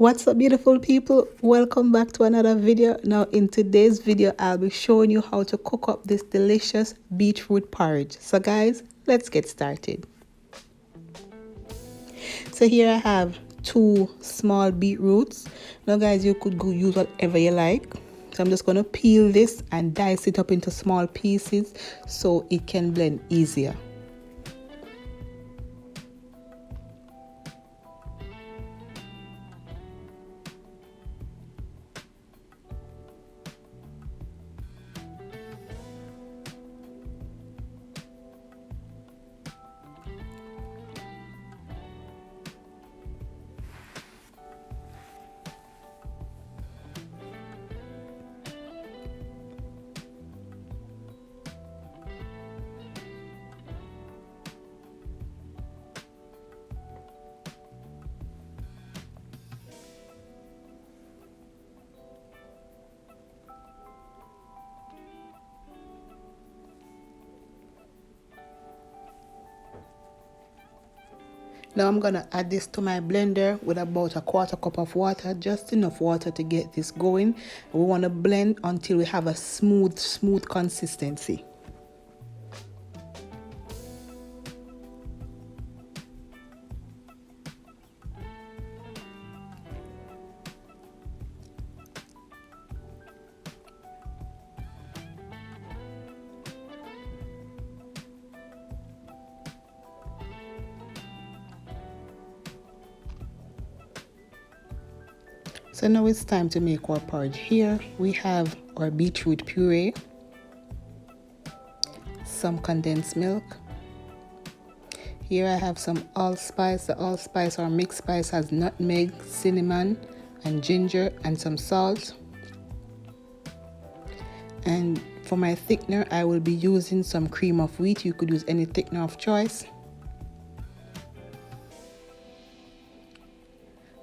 What's up, beautiful people? Welcome back to another video. Now in today's video I'll be showing you how to cook up this delicious beetroot porridge. So guys, let's get started. So here I have 2 small beetroots. Now guys, you could go use whatever you like. So I'm just going to peel this and dice it up into small pieces so it can blend easier. Now I'm going to add this to my blender with about 1/4 cup of water, just enough water to get this going. We want to blend until we have a smooth consistency. So now it's time to make our porridge. Here we have our beetroot puree, some condensed milk. Here I have some allspice. The allspice or mixed spice has nutmeg, cinnamon, and ginger, and some salt. And for my thickener, I will be using some cream of wheat. You could use any thickener of choice.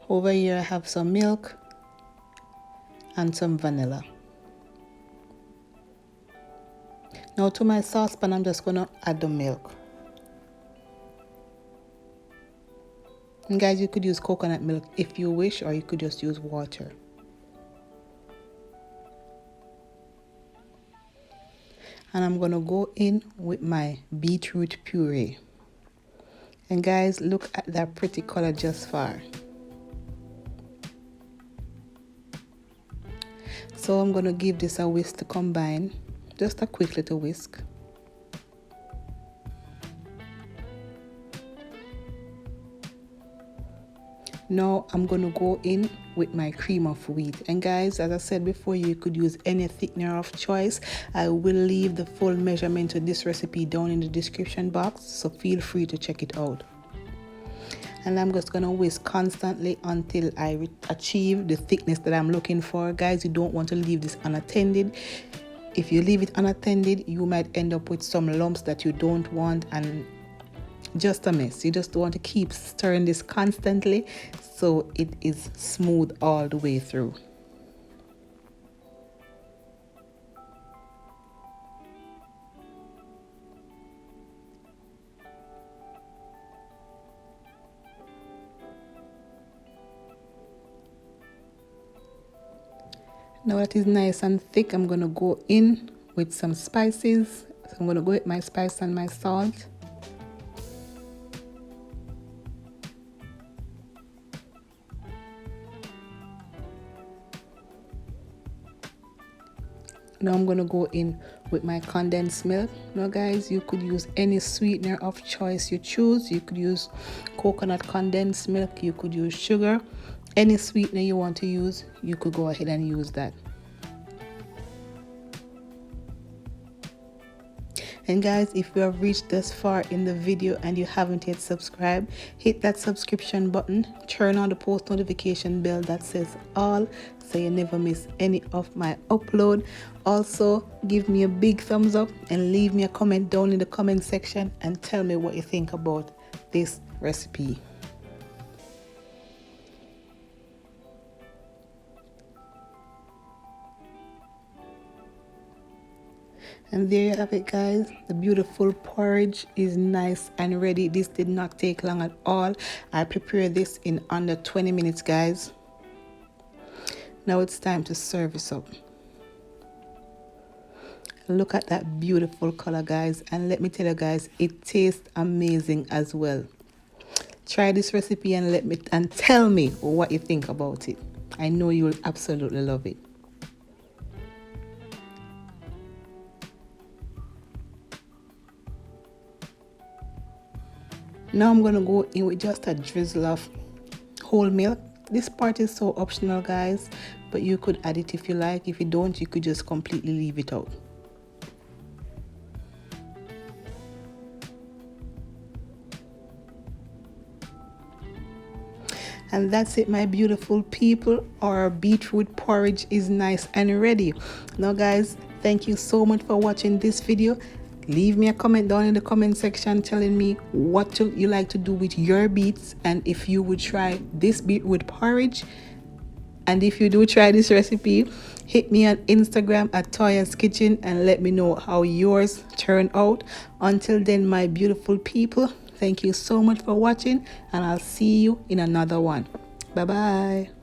Over here I have some milk and some vanilla. Now to my saucepan, I'm just going to add the milk. And guys, you could use coconut milk if you wish, or you could just use water. And I'm going to go in with my beetroot puree. And guys, look at that pretty color just far. So I'm going to give this a whisk to combine, just a quick little whisk. Now I'm going to go in with my cream of wheat. And guys, as I said before, you could use any thickener of choice. I will leave the full measurement of this recipe down in the description box, so feel free to check it out. And I'm just going to whisk constantly until I achieve the thickness that I'm looking for. Guys, you don't want to leave this unattended. If you leave it unattended, you might end up with some lumps that you don't want and just a mess. You just want to keep stirring this constantly so it is smooth all the way through. Now that is nice and thick, I'm going to go in with some spices. So I'm going to go with my spice and my salt. Now I'm going to go in with my condensed milk. Now guys, you could use any sweetener of choice you choose. You could use coconut condensed milk, you could use sugar. Any sweetener you want to use, you could go ahead and use that. And guys, if you have reached this far in the video and you haven't yet subscribed, hit that subscription button, turn on the post notification bell that says all, so you never miss any of my upload. Also, give me a big thumbs up and leave me a comment down in the comment section and tell me what you think about this recipe. And there you have it, guys. The beautiful porridge is nice and ready. This did not take long at all. I prepared this in under 20 minutes, guys. Now it's time to serve this up. Look at that beautiful color, guys, and let me tell you guys, it tastes amazing as well. Try this recipe and tell me what you think about it. I know you'll absolutely love it. Now I'm gonna go in with just a drizzle of whole milk. This part is so optional, guys, but you could add it if you like. If you don't, you could just completely leave it out. And that's it, my beautiful people. Our beetroot porridge is nice and ready. Now guys, thank you so much for watching this video. Leave me a comment down in the comment section telling me what you like to do with your beets, and if you would try this beetroot porridge. And if you do try this recipe, hit me on Instagram at Toya's Kitchen and let me know how yours turned out. Until then, my beautiful people, thank you so much for watching, and I'll see you in another one. Bye bye.